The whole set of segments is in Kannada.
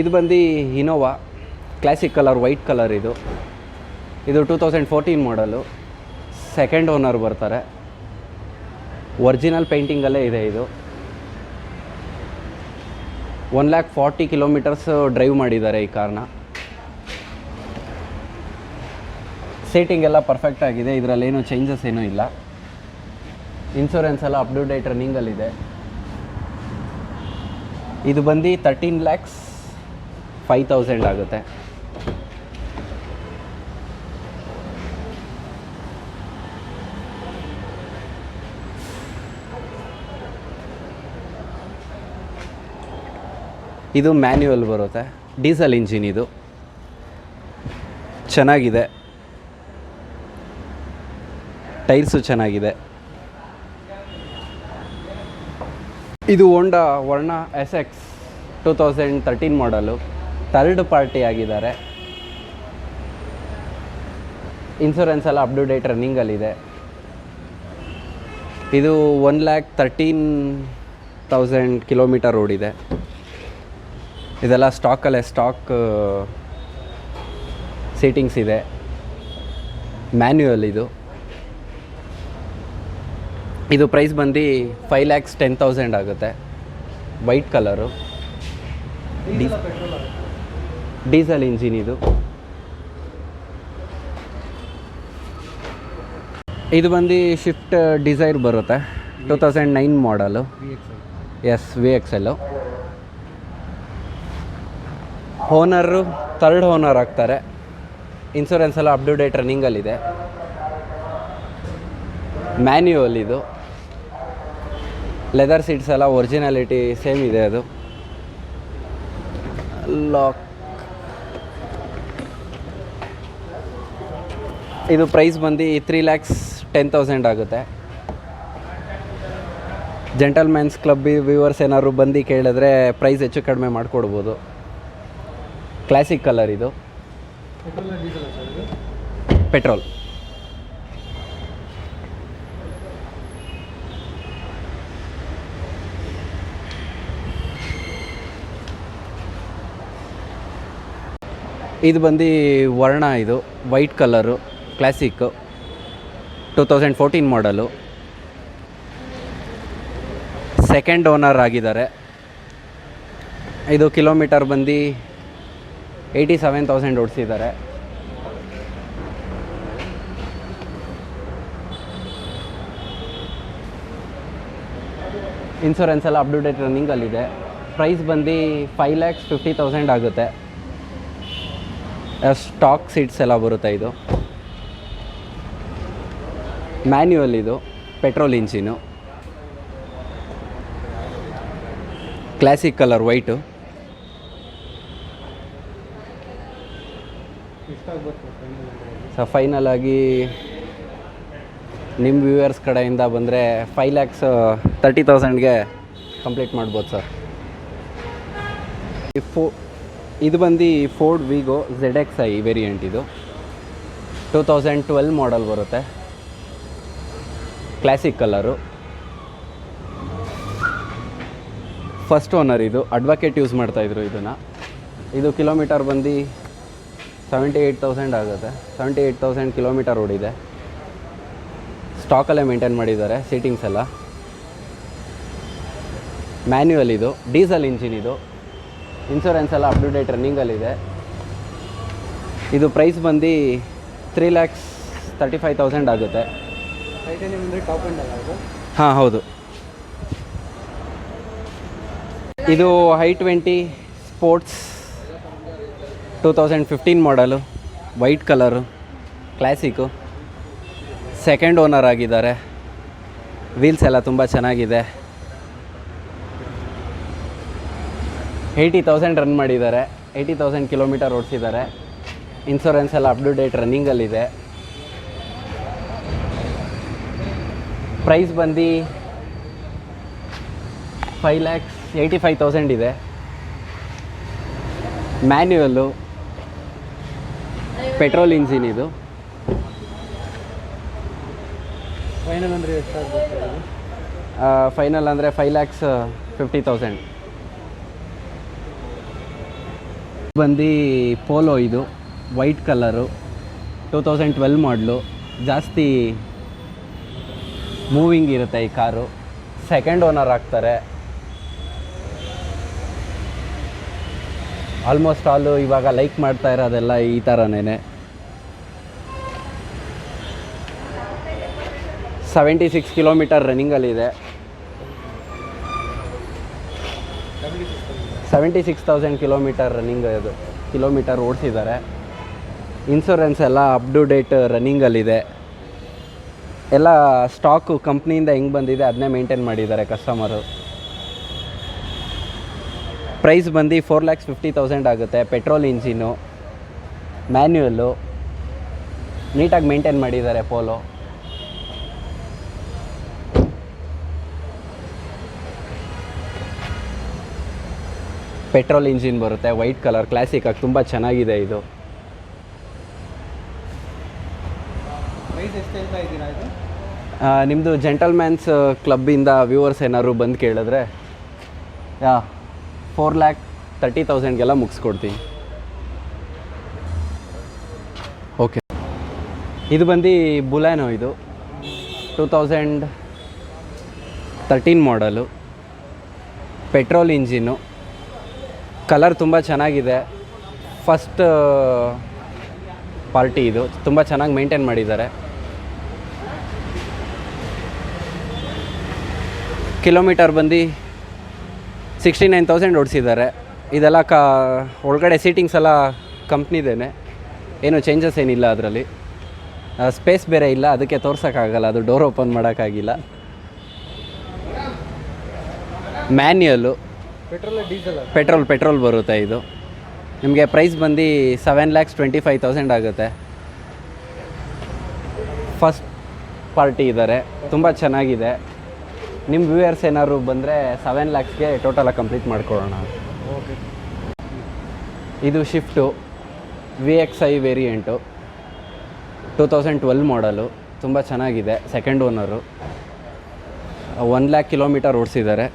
ಇದು ಬಂದು Innova classic colour, white colour. ಇದು 2014 ಮಾಡಲು, ಸೆಕೆಂಡ್ ಓನರ್ ಬರ್ತಾರೆ. ಒರಿಜಿನಲ್ ಪೇಂಟಿಂಗಲ್ಲೇ ಇದೆ. ಇದು 140 ಕಿಲೋಮೀಟರ್ಸ್ ಡ್ರೈವ್ ಮಾಡಿದ್ದಾರೆ ಈ ಕಾರ್ನ. ಸೀಟಿಂಗ್ ಎಲ್ಲ ಪರ್ಫೆಕ್ಟ್ ಆಗಿದೆ, ಇದರಲ್ಲೇನು ಚೇಂಜಸ್ ಏನೂ ಇಲ್ಲ. ಇನ್ಶೂರೆನ್ಸ್ ಎಲ್ಲ ಅಪ್ ಟು ಡೇಟ್ ರನ್ನಿಂಗಲ್ಲಿದೆ. ಇದು ಬಂದು 13,05,000 ಆಗುತ್ತೆ. ಇದು ಮ್ಯಾನ್ಯುವಲ್ ಬರುತ್ತೆ, ಡೀಸೆಲ್ ಇಂಜಿನ್. ಇದು ಚೆನ್ನಾಗಿದೆ, ಟೈರ್ಸು ಚೆನ್ನಾಗಿದೆ. ಇದು ಹೋಂಡಾ ವರ್ಣ SX 2013 ಮಾಡಲು, ಥರ್ಡ್ ಪಾರ್ಟಿ ಆಗಿದ್ದಾರೆ. ಇನ್ಶೂರೆನ್ಸ್ ಎಲ್ಲ ಅಪ್ ಟು ಡೇಟ್ ರನ್ನಿಂಗಲ್ಲಿದೆ. ಇದು 1,13,000 ಕಿಲೋಮೀಟರ್ ಓಡಿದೆ. ಇದೆಲ್ಲ ಸ್ಟಾಕ್ ಸೀಟಿಂಗ್ಸ್ ಇದೆ. ಮ್ಯಾನ್ಯುವಲ್ ಇದು ಪ್ರೈಸ್ ಬಂದು 5,10,000 ಆಗುತ್ತೆ. White colour, diesel engine. ಇದು ಬಂದು ಶಿಫ್ಟ್ ಡಿಸೈರ್ ಬರುತ್ತೆ, 2009 model. Yes, VXL. Owner third owner ಆಗ್ತಾರೆ. ಇನ್ಶೂರೆನ್ಸ್ ಎಲ್ಲ ಅಪ್ ಟು ಡೇಟ್ ರನ್ನಿಂಗಲ್ಲಿದೆ. ಮ್ಯಾನ್ಯುವಲ್. ಇದು ಲೆದರ್ ಸೀಟ್ಸ್ ಎಲ್ಲ ಒರಿಜಿನಾಲಿಟಿ ಸೇಮ್ ಇದೆ. ಅದು ಲಾಕ್. ಇದು ಪ್ರೈಸ್ ಬಂದು 3,10,000 ಆಗುತ್ತೆ. ಜೆಂಟಲ್ಮ್ಯಾನ್ಸ್ ಕ್ಲಬ್ ವ್ಯೂವರ್ಸ್ ಏನಾದ್ರು ಬಂದು ಕೇಳಿದ್ರೆ ಪ್ರೈಸ್ ಹೆಚ್ಚು ಕಡಿಮೆ ಮಾಡಿಕೊಡ್ಬೋದು. Classic colour. ಇದು ಪೆಟ್ರೋಲ್. ಇದು ಬಂದು ವರ್ಣ. ಇದು ವೈಟ್ ಕಲರು, ಕ್ಲಾಸಿಕ್ಕು, 2014 ಮಾಡಲು. ಸೆಕೆಂಡ್ ಓನರ್ ಆಗಿದ್ದಾರೆ. ಇದು ಕಿಲೋಮೀಟರ್ ಬಂದು 87,000 ಓಡಿಸಿದ್ದಾರೆ. ಇನ್ಶೂರೆನ್ಸ್ ಎಲ್ಲ ಅಪ್ ಟು ಡೇಟ್ ರನ್ನಿಂಗಲ್ಲಿದೆ. ಪ್ರೈಸ್ ಬಂದು 5,50,000 ಆಗುತ್ತೆ. ಸ್ಟಾಕ್ ಸೀಟ್ಸ್ ಎಲ್ಲ ಬರುತ್ತೆ. ಇದು ಮ್ಯಾನ್ಯುವಲ್. ಇದು petrol engine, classic colour, white. Final ಆಗಿ ನಿಮ್ಮ ವ್ಯೂವರ್ಸ್ ಕಡೆಯಿಂದ ಬಂದರೆ 5,30,000ಗೆ ಕಂಪ್ಲೀಟ್ ಮಾಡ್ಬೋದು ಸರ್. ಇದು ಬಂದು ಫೋರ್ಡ್ ವಿಗೋ ZXi ವೇರಿಯಂಟ್. ಇದು 2012 ಮಾಡಲ್ ಬರುತ್ತೆ. Classic colour, first owner. ಇದು ಅಡ್ವೊಕೇಟ್ ಯೂಸ್ ಮಾಡ್ತಾಯಿದ್ರು ಇದನ್ನು. ಇದು ಕಿಲೋಮೀಟರ್ ಬಂದು 78,000 ಆಗುತ್ತೆ. 78,000 ಕಿಲೋಮೀಟರ್ ಓಡಿದೆ. ಸ್ಟಾಕಲ್ಲೇ ಮೇಂಟೈನ್ ಮಾಡಿದ್ದಾರೆ. ಸೀಟಿಂಗ್ಸ್ ಎಲ್ಲ ಮ್ಯಾನ್ಯುವಲ್. ಇದು ಡೀಸೆಲ್ ಇಂಜಿನ್. ಇದು ಇನ್ಶೂರೆನ್ಸ್ ಎಲ್ಲ ಅಪ್ ಟು ಡೇಟ್ ರನ್ನಿಂಗಲ್ಲಿದೆ. ಇದು ಪ್ರೈಸ್ ಬಂದು 3,35,000 ಆಗುತ್ತೆ. ಹಾಂ, ಹೌದು. ಇದು i20 ಸ್ಪೋರ್ಟ್ಸ್ 2015 ಮಾಡಲು, white colour, classic, second owner ಆಗಿದ್ದಾರೆ. ವೀಲ್ಸ್ ಎಲ್ಲ ತುಂಬ ಚೆನ್ನಾಗಿದೆ. 80,000 ರನ್ ಮಾಡಿದ್ದಾರೆ. 80,000 ಕಿಲೋಮೀಟರ್ ಓಡಿಸಿದ್ದಾರೆ. ಇನ್ಶೂರೆನ್ಸ್ ಎಲ್ಲ ಅಪ್ ಟು ಡೇಟ್ ರನ್ನಿಂಗಲ್ಲಿದೆ. ಪ್ರೈಸ್ ಬಂದು 5,85,000 ಇದೆ. Manual, petrol engine. ಇದು ಫೈನಲ್ ಅಂದರೆ ಎಷ್ಟಾಗುತ್ತೆ? ಫೈನಲ್ ಅಂದರೆ 5,50,000. ಬಂದು ಪೋಲೋ, ಇದು ವೈಟ್ ಕಲರು, 2012 ಮಾಡಲು. ಜಾಸ್ತಿ ಮೂವಿಂಗ್ ಇರುತ್ತೆ ಈ ಕಾರು. ಸೆಕೆಂಡ್ ಓನರ್ ಆಗ್ತಾರೆ. ಆಲ್ಮೋಸ್ಟ್ ಆಲು ಇವಾಗ ಲೈಕ್ ಮಾಡ್ತಾ ಇರೋದೆಲ್ಲ ಈ ಥರನೇ. 76 ಕಿಲೋಮೀಟರ್ ರನ್ನಿಂಗಲ್ಲಿದೆ. 76,000 ಕಿಲೋಮೀಟರ್ ರನ್ನಿಂಗ್, ಅದು ಕಿಲೋಮೀಟರ್ ಓಡಿಸಿದ್ದಾರೆ. ಇನ್ಶೂರೆನ್ಸ್ ಎಲ್ಲ ಅಪ್ ಟು ಡೇಟ್ ರನ್ನಿಂಗಲ್ಲಿದೆ. ಎಲ್ಲ ಸ್ಟಾಕು ಕಂಪ್ನಿಯಿಂದ ಹೆಂಗೆ ಬಂದಿದೆ ಅದನ್ನೇ ಮೇಂಟೈನ್ ಮಾಡಿದ್ದಾರೆ ಕಸ್ಟಮರು. ಪ್ರೈಸ್ ಬಂದು 4,50,000 ಆಗುತ್ತೆ. ಪೆಟ್ರೋಲ್ ಇಂಜಿನ್ನು, ಮ್ಯಾನ್ಯುಯಲ್ಲು, ನೀಟಾಗಿ ಮೇಂಟೈನ್ ಮಾಡಿದ್ದಾರೆ ಪೋಲೋ. ಪೆಟ್ರೋಲ್ ಇಂಜಿನ್ ಬರುತ್ತೆ, ವೈಟ್ ಕಲರ್, ಕ್ಲಾಸಿಕಾಗಿ ತುಂಬ ಚೆನ್ನಾಗಿದೆ ಇದು. ಪ್ರೈಸ್ ಎಷ್ಟು ಹೇಳ್ತಾ ಇದ್ದೀರಾ ಇದು? ನಿಮ್ಮದು ಜೆಂಟಲ್ಮ್ಯಾನ್ಸ್ ಕ್ಲಬ್ಬಿಂದ ವ್ಯೂವರ್ಸ್ ಏನಾದ್ರು ಬಂದು ಕೇಳಿದ್ರೆ 4,30,000ಗೆಲ್ಲ ಮುಗಿಸ್ಕೊಡ್ತೀನಿ. ಓಕೆ, ಇದು ಬಂದು ಬುಲೆನೋ, ಇದು 2013 ಮಾಡಲು, ಪೆಟ್ರೋಲ್ ಇಂಜಿನ್ನು, ಕಲರ್ ತುಂಬ ಚೆನ್ನಾಗಿದೆ. ಫಸ್ಟ್ ಪಾರ್ಟಿ ಇದು, ತುಂಬ ಚೆನ್ನಾಗಿ ಮೇಂಟೈನ್ ಮಾಡಿದ್ದಾರೆ. ಕಿಲೋಮೀಟರ್ ಬಂದು 69,000 ಓಡಿಸಿದ್ದಾರೆ. ಇದೆಲ್ಲ ಒಳಗಡೆ ಸೀಟಿಂಗ್ಸ್ ಎಲ್ಲ ಕಂಪ್ನಿದೇನೆ, ಏನು ಚೇಂಜಸ್ ಏನಿಲ್ಲ ಅದರಲ್ಲಿ. ಸ್ಪೇಸ್ ಬೇರೆ ಇಲ್ಲ, ಅದಕ್ಕೆ ತೋರ್ಸೋಕ್ಕಾಗಲ್ಲ, ಅದು ಡೋರ್ ಓಪನ್ ಮಾಡೋಕ್ಕಾಗಿಲ್ಲ. ಮ್ಯಾನ್ಯುಯಲ್ಲು, ಪೆಟ್ರೋಲ್ ಬರುತ್ತೆ ಇದು. ನಿಮಗೆ ಪ್ರೈಸ್ ಬಂದು 7,25,000 ಆಗುತ್ತೆ. ಫಸ್ಟ್ ಪಾರ್ಟಿ ಇದ್ದಾರೆ, ತುಂಬ ಚೆನ್ನಾಗಿದೆ. ನಿಮ್ಮ ವ್ಯೂಯರ್ಸ್ ಏನಾದ್ರು ಬಂದರೆ 7 lakhsಗೆ ಟೋಟಲಾಗಿ ಕಂಪ್ಲೀಟ್ ಮಾಡ್ಕೊಳ್ಳೋಣ. ಓಕೆ, ಇದು ಶಿಫ್ಟು VXI ವೇರಿಯಂಟು, 2012 ಮಾಡಲು, ತುಂಬ ಚೆನ್ನಾಗಿದೆ. ಸೆಕೆಂಡ್ ಓನರು, 1 lakh ಕಿಲೋಮೀಟರ್ ಓಡಿಸಿದ್ದಾರೆ.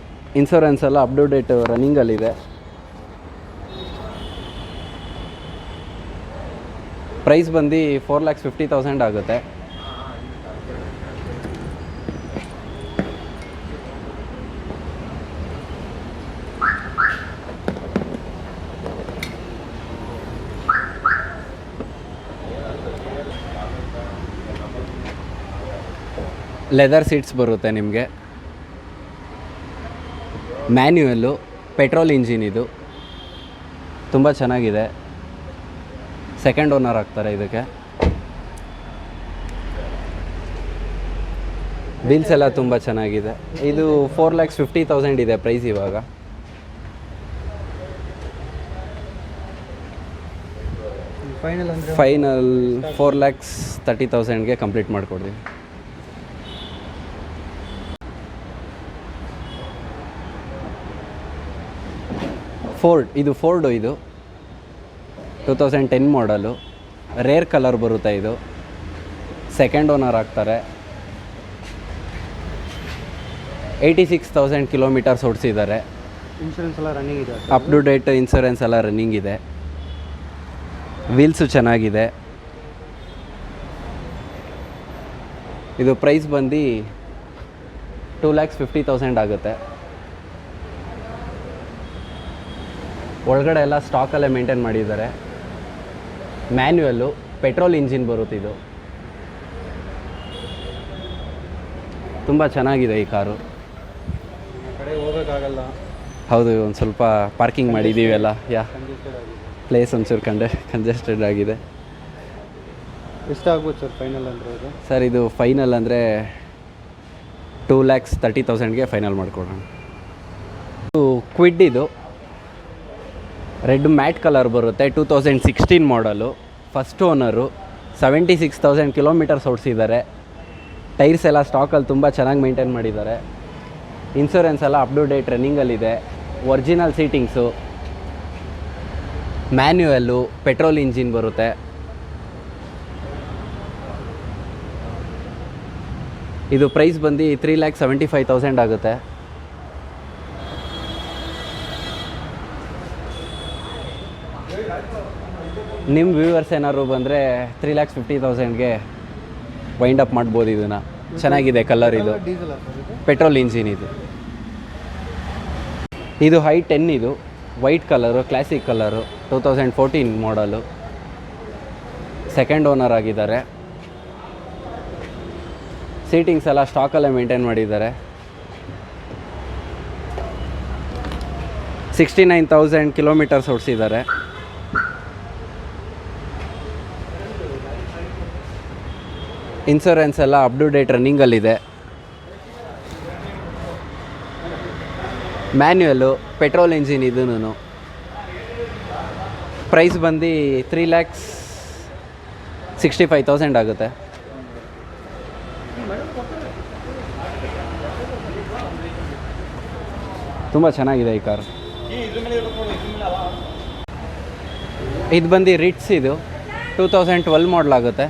ಇನ್ಶೂರೆನ್ಸ್ ಎಲ್ಲ ಅಪ್ ಟು ಡೇಟ್ ರನ್ನಿಂಗಲ್ಲಿದೆ. ಪ್ರೈಸ್ ಬಂದು 4,50,000 ಆಗುತ್ತೆ. ಲೆದರ್ ಸೀಟ್ಸ್ ಬರುತ್ತೆ ನಿಮಗೆ. ಮ್ಯಾನ್ಯುಯಲ್ಲು, ಪೆಟ್ರೋಲ್ ಇಂಜಿನ್, ಇದು ತುಂಬ ಚೆನ್ನಾಗಿದೆ. ಸೆಕೆಂಡ್ ಓನರ್ ಆಗ್ತಾರೆ ಇದಕ್ಕೆ. ಬಿಲ್ಸ್ ಎಲ್ಲ ತುಂಬ ಚೆನ್ನಾಗಿದೆ. ಇದು 4,50,000 ಇದೆ ಪ್ರೈಸ್ ಇವಾಗ. ಫೈನಲ್ 4,30,000ಗೆ ಕಂಪ್ಲೀಟ್ ಮಾಡಿಕೊಡ್ತೀವಿ. ಫೋರ್ಡು, ಇದು 2010 ಮಾಡಲು, ರೇರ್ ಕಲರ್ ಬರುತ್ತೆ. ಇದು ಸೆಕೆಂಡ್ ಓನರ್ ಆಗ್ತಾರೆ. 86,000 ಕಿಲೋಮೀಟರ್ಸ್ ಓಡಿಸಿದ್ದಾರೆ. ಇನ್ಶೂರೆನ್ಸ್ ಎಲ್ಲ ರನ್ನಿಂಗ್ ಇದೆ, ಅಪ್ ಟು ಡೇಟ್ ಇನ್ಶೂರೆನ್ಸ್ ಎಲ್ಲ ರನ್ನಿಂಗ್ ಇದೆ. ವೀಲ್ಸು ಚೆನ್ನಾಗಿದೆ. ಇದು ಪ್ರೈಸ್ ಬಂದು 2,50,000 ಆಗುತ್ತೆ. ಒಳಗಡೆ ಎಲ್ಲ ಸ್ಟಾಕಲ್ಲೇ ಮೇಂಟೈನ್ ಮಾಡಿದ್ದಾರೆ. ಮ್ಯಾನ್ಯುಯಲ್ಲು, ಪೆಟ್ರೋಲ್ ಇಂಜಿನ್ ಬರುತ್ತೆ. ಇದು ತುಂಬ ಚೆನ್ನಾಗಿದೆ ಈ ಕಾರು. ಕಡೆ ಹೋಗೋಕ್ಕಾಗಲ್ಲ. ಹೌದು, ಒಂದು ಸ್ವಲ್ಪ ಪಾರ್ಕಿಂಗ್ ಮಾಡಿದ್ದೀವಿ ಎಲ್ಲ. ಕಂಜೆಸ್ಟೆಡ್ ಆಗಿದೆ, ಪ್ಲೇಸ್ ಒಂಚೂರು ಕಂಜೆಸ್ಟೆಡ್ ಆಗಿದೆ. ಎಷ್ಟಾಗ್ಬೋದು ಸರ್ ಫೈನಲ್ ಅಂದರೆ ಇದು? ಸರ್, ಇದು ಫೈನಲ್ ಅಂದರೆ 2,30,000ಗೆ ಫೈನಲ್ ಮಾಡಿಕೊಡೋಣ. ಇದು ಕ್ವಿಡ್, ಇದು ರೆಡ್ ಮ್ಯಾಟ್ ಕಲರ್ ಬರುತ್ತೆ. 2016 ಮಾಡಲು, ಫಸ್ಟ್ ಓನರು, 76,000 ಕಿಲೋಮೀಟರ್ಸ್ ಓಡಿಸಿದ್ದಾರೆ. ಟೈರ್ಸ್ ಎಲ್ಲ ಸ್ಟಾಕಲ್ಲಿ ತುಂಬ ಚೆನ್ನಾಗಿ ಮೇಂಟೈನ್ ಮಾಡಿದ್ದಾರೆ. ಇನ್ಶೂರೆನ್ಸ್ ಎಲ್ಲ ಅಪ್ ಟು ಡೇಟ್ ರನ್ನಿಂಗಲ್ಲಿದೆ. Original seatings, manual, petrol engine ಬರುತ್ತೆ. ಇದು ಪ್ರೈಸ್ ಬಂದು 3,75,000 ಆಗುತ್ತೆ. ನಿಮ್ಮ ವ್ಯೂವರ್ಸ್ ಏನಾದ್ರು ಬಂದರೆ 3,50,000ಗೆ ವೈಂಡ್ ಅಪ್ ಮಾಡ್ಬೋದು ಇದನ್ನು. ಚೆನ್ನಾಗಿದೆ ಕಲರ್ ಇದು. ಡೀಸೆಲ್ ಸರ್ ಇದು? ಪೆಟ್ರೋಲ್ ಇಂಜಿನ್ ಇದು. ಇದು i10 ಇದು ವೈಟ್ ಕಲರು, ಕ್ಲಾಸಿಕ್ ಕಲರು, 2014 ಮಾಡಲು. ಸೆಕೆಂಡ್ ಓನರ್ ಆಗಿದ್ದಾರೆ. ಸೀಟಿಂಗ್ಸ್ ಎಲ್ಲ ಸ್ಟಾಕಲ್ಲೇ ಮೇಂಟೈನ್ ಮಾಡಿದ್ದಾರೆ. 69,000 ಕಿಲೋಮೀಟರ್ಸ್ ಓಡಿಸಿದ್ದಾರೆ. ಇನ್ಶೂರೆನ್ಸ್ ಎಲ್ಲ ಅಪ್ ಟು ಡೇಟ್ ರನ್ನಿಂಗಲ್ಲಿದೆ. ಮ್ಯಾನ್ಯುಯಲು, ಪೆಟ್ರೋಲ್ ಇಂಜಿನ್ ಇದೂ. ಪ್ರೈಸ್ ಬಂದು 3,65,000 ಆಗುತ್ತೆ. ತುಂಬ ಚೆನ್ನಾಗಿದೆ ಈ ಕಾರು. ಇದು ಬಂದು ರಿಟ್ಸ್ ಇದು 2012 ಮಾಡಲ್ ಆಗುತ್ತೆ.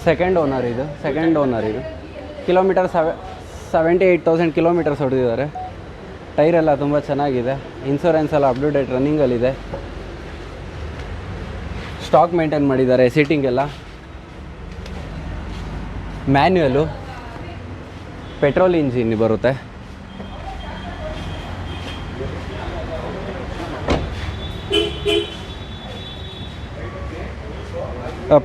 ಸೆಕೆಂಡ್ ಓನರ್ ಇದು. ಕಿಲೋಮೀಟರ್ 78,000 ಕಿಲೋಮೀಟರ್ಸ್ ಹೊಡೆದಿದ್ದಾರೆ. ಟೈರೆಲ್ಲ ತುಂಬ ಚೆನ್ನಾಗಿದೆ. ಇನ್ಶೂರೆನ್ಸ್ ಎಲ್ಲ ಅಪ್ ಟು ಡೇಟ್ ರನ್ನಿಂಗಲ್ಲಿದೆ. ಸ್ಟಾಕ್ ಮೇಂಟೈನ್ ಮಾಡಿದ್ದಾರೆ. ಸೀಟಿಂಗ್ ಎಲ್ಲ ಮ್ಯಾನ್ಯುಯಲು, ಪೆಟ್ರೋಲ್ ಇಂಜಿನ್ ಬರುತ್ತೆ.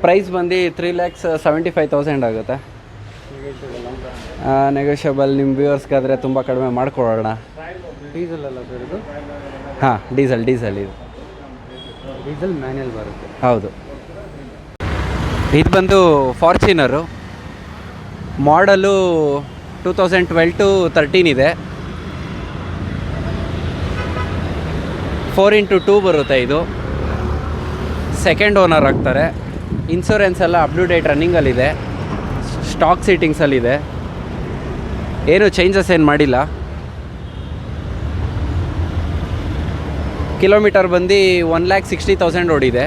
ಪ್ರೈಸ್ ಬಂದು 3,75,000 ಆಗುತ್ತೆ. ನೆಗೋಷಿಯಬಲ್. ನಿಮ್ಮ ವ್ಯೂವರ್ಸ್ಗಾದರೆ ತುಂಬ ಕಡಿಮೆ ಮಾಡಿಕೊಡೋಣ. ಡೀಸೆಲ್ ಅಲ್ಲ ಸರ್ ಇದು? ಹಾಂ, ಡೀಸೆಲ್ ಇದು. ಡೀಸೆಲ್ ಮ್ಯಾನ್ಯಲ್ ಬರುತ್ತೆ. ಹೌದು. ಇದು ಬಂದು ಫಾರ್ಚುನರು. ಮಾಡಲು 2012-13 ಇದೆ. 4x2 ಬರುತ್ತೆ ಇದು. ಸೆಕೆಂಡ್ ಓನರ್ ಆಗ್ತಾರೆ. ಇನ್ಶೂರೆನ್ಸ್ ಎಲ್ಲ ಅಪ್ ಟು ಡೇಟ್ ರನ್ನಿಂಗಲ್ಲಿದೆ. ಸ್ಟಾಕ್ ಸೀಟಿಂಗ್ಸಲ್ಲಿದೆ. ಏನು ಚೇಂಜಸ್ ಏನು ಮಾಡಿಲ್ಲ. ಕಿಲೋಮೀಟರ್ ಬಂದು 1,60,000 ಓಡಿದೆ.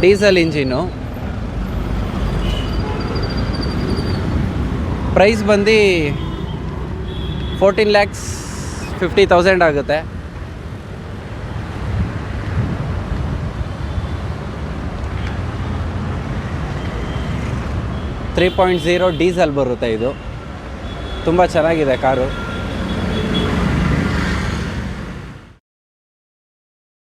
Diesel engine. ಪ್ರೈಸ್ ಬಂದು 14,50,000 ಆಗುತ್ತೆ. .0 ಡೀಸೆಲ್ ಬರುತ್ತೆ ಇದು. ತುಂಬ ಚೆನ್ನಾಗಿದೆ ಕಾರು.